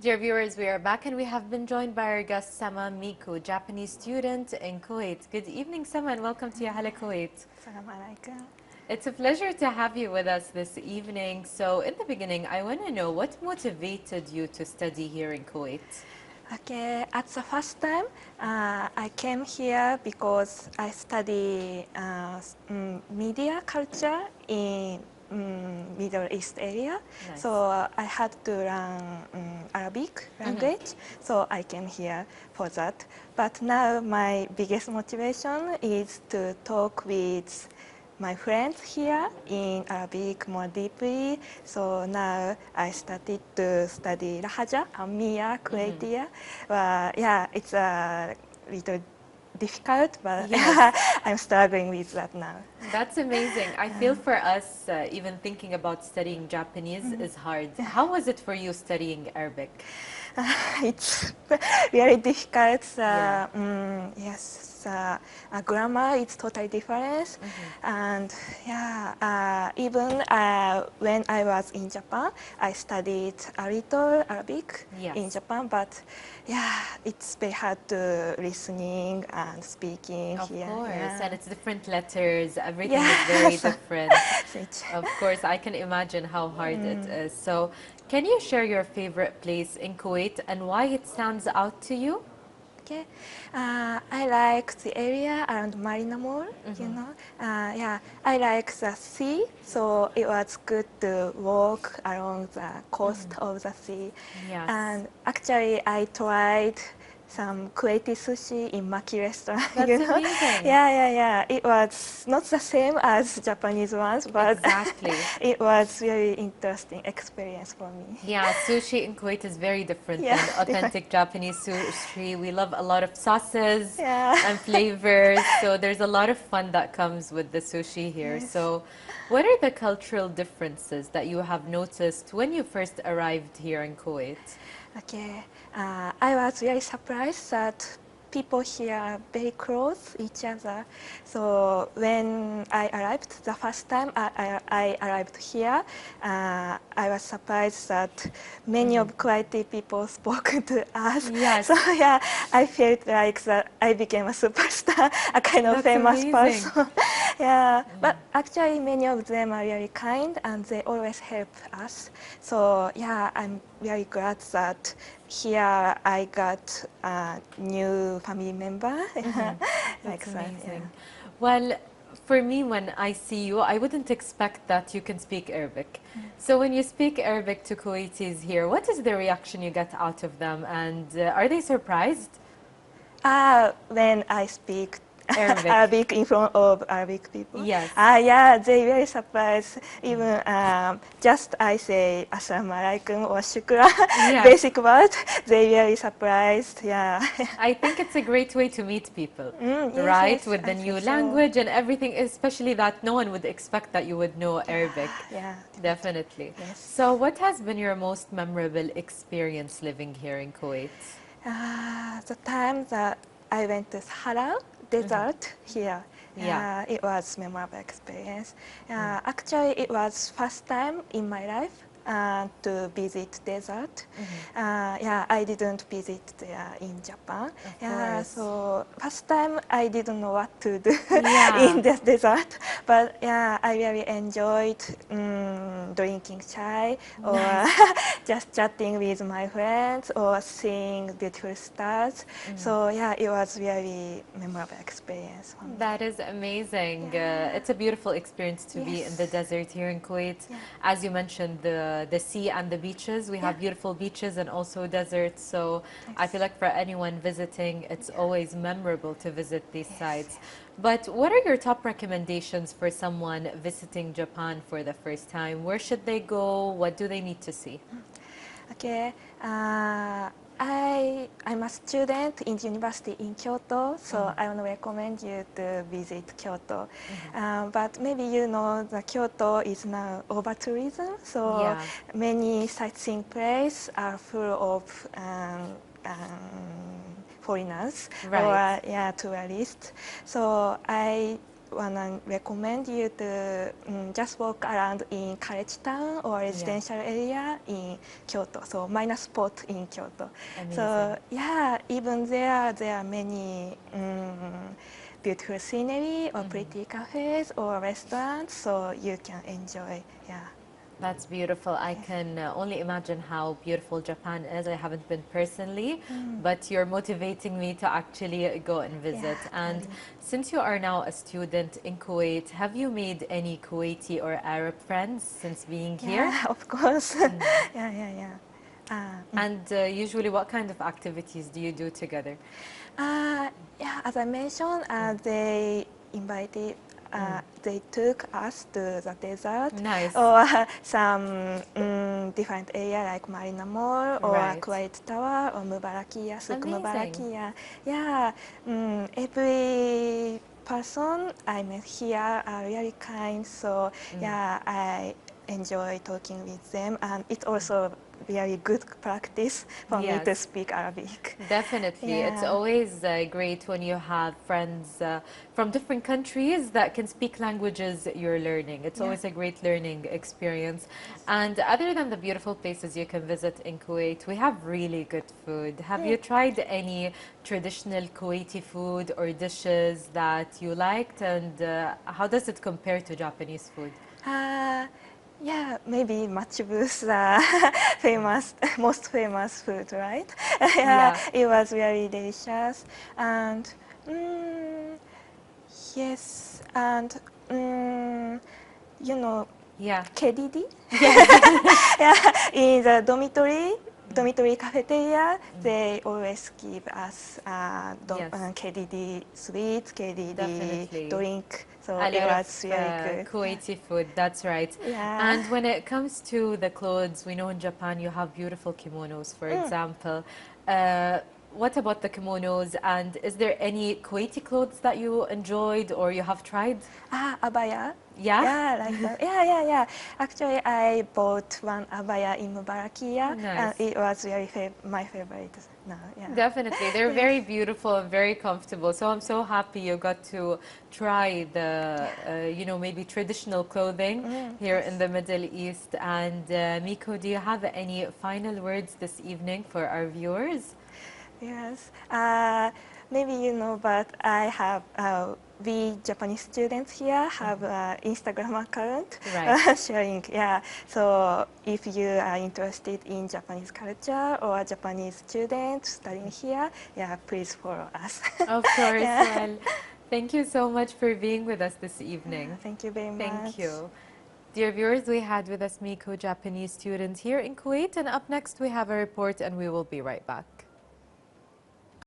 Dear viewers, we are back and we have been joined by our guest Sama Miku, Japanese student in Kuwait. Good evening, Sama, and welcome to Hala Kuwait. Assalamu alaikum. It's a pleasure to have you with us this evening. So in the beginning, I want to know what motivated you to study here in Kuwait? Okay, at the first time, I came here because I study media culture in Middle East area. Nice. So I had to learn Arabic language, so I came here for that. But now my biggest motivation is to talk with my friends here in Arabic more deeply. So now I started to study Lahaja, Ammiya, Kuwaitia. Yeah, it's a little difficult, but Yes. I'm struggling with that now. That's amazing. I feel for us, even thinking about studying Japanese is hard. How was it for you studying Arabic? It's very difficult. Yeah. Yes, grammar is totally different, and yeah, even when I was in Japan, I studied a little Arabic Yes. in Japan, but yeah, it's very hard to listening and speaking Of here. course, Yeah. and it's different letters, everything Yeah. is very different. Which- Of course, I can imagine how hard it is. So, can you share your favorite place in Kuwait and why it stands out to you? Okay, I like the area around Marina Mall. You know, yeah, I like the sea, so it was good to walk along the coast of the sea. Yes. And actually, I tried some Kuwaiti sushi in Maki restaurant. That's you know? amazing. Yeah. It was not the same as Japanese ones, but Exactly. it was very interesting experience for me. Yeah, sushi in Kuwait is very different Yeah, than authentic Japanese sushi. We love a lot of sauces Yeah. and flavors, so there's a lot of fun that comes with the sushi here. Yes. So, what are the cultural differences that you have noticed when you first arrived here in Kuwait? Okay, I was very surprised that people here are very close each other. So when I arrived the first time I arrived here, I was surprised that many of Kuwaiti people spoke to us. Yes. So yeah, I felt like that I became a superstar, a kind of That's famous amazing. person. Yeah, but actually many of them are very kind and they always help us. So yeah, I'm very glad that here I got a new family member. That's that, amazing. Well, for me, when I see you, I wouldn't expect that you can speak Arabic. So when you speak Arabic to Kuwaitis here, what is the reaction you get out of them? And are they surprised? When I speak Arabic. Arabic in front of Arabic people. Yes. Yeah, they very surprised. Even just I say Assalamu alaikum or shukran, Yes. basic word, they very surprised. Yeah. I think it's a great way to meet people, Yes, right? yes, With the I new think so. language and everything, especially that no one would expect that you would know Arabic. Yeah. Definitely. Yes. So what has been your most memorable experience living here in Kuwait? The time that I went to Hala desert here. Yeah. It was memorable experience. Actually, it was first time in my life to visit desert. Yeah, I didn't visit there in Japan. Yeah, course. so first time I didn't know what to do Yeah. in the desert. But yeah, I really enjoyed drinking chai or just chatting with my friends or seeing beautiful stars. So yeah, it was really memorable experience for me. That is amazing. It's a beautiful experience to be in the Yes. desert here in Kuwait. Yeah. As you mentioned, the sea and the beaches. We have beautiful beaches and also deserts. So I feel like for anyone visiting, it's always memorable to visit these sites. But what are your top recommendations for someone visiting Japan for the first time? Where should they go? What do they need to see? Okay, I'm a student in the university in Kyoto, so I want to recommend you to visit Kyoto. But maybe you know that Kyoto is now over tourism, so many sightseeing places are full of foreigners or tourists. So I wanna recommend you to just walk around in college town or residential area in Kyoto. So minor spot in Kyoto. Amazing. So yeah, even there are many beautiful scenery or pretty cafes or restaurants, so you can enjoy. Yeah. That's beautiful. I can only imagine how beautiful Japan is. I haven't been personally, but you're motivating me to actually go and visit. Yeah, And really. since you are now a student in Kuwait, have you made any Kuwaiti or Arab friends since being here? Yeah, of course. Yeah. And usually, what kind of activities do you do together? Yeah, as I mentioned, they invited, they took us to the desert Nice. or some different area like Marina Mall or Right. Kuwait Tower or Mubarakia, Souk Amazing. Mubarakia. Yeah, every person I met here are really kind, so yeah, I enjoy talking with them, and it's also very good practice for me to Yes. speak Arabic. Definitely. It's Yeah. always great when you have friends from different countries that can speak languages you're learning. It's always a great learning experience. And other than the beautiful places you can visit in Kuwait, we have really good food. Have you tried any traditional Kuwaiti food or dishes that you liked? And how does it compare to Japanese food? Yeah, maybe matchboo's famous, most famous food, right? Yeah. It was very delicious, and yes, and you know, Yeah. KDD. Yes. Yeah, in the dormitory cafeteria, they always give us Yes. KDD sweets, KDD Definitely. drink. So A it lot was of really good. Kuwaiti food, that's right. Yeah. And when it comes to the clothes, we know in Japan you have beautiful kimonos, for example. What about the kimonos? And is there any Kuwaiti clothes that you enjoyed or you have tried? Abaya. Yeah? Yeah, like that. Yeah. Actually, I bought one abaya in Mubarakia, and Nice. it was really my favorite. Now, yeah. Definitely. They're very beautiful and very comfortable. So I'm so happy you got to try the, maybe traditional clothing here in the Middle East. And Miku, do you have any final words this evening for our viewers? Yes. Maybe you know, but I have we Japanese students here have Instagram account Right. sharing. Yeah. So if you are interested in Japanese culture or Japanese students studying here, yeah, please follow us. Of course. Yeah. Well, thank you so much for being with us this evening. Thank you very much. Thank you. Dear viewers, we had with us Miku, Japanese student here in Kuwait. And up next, we have a report and we will be right back.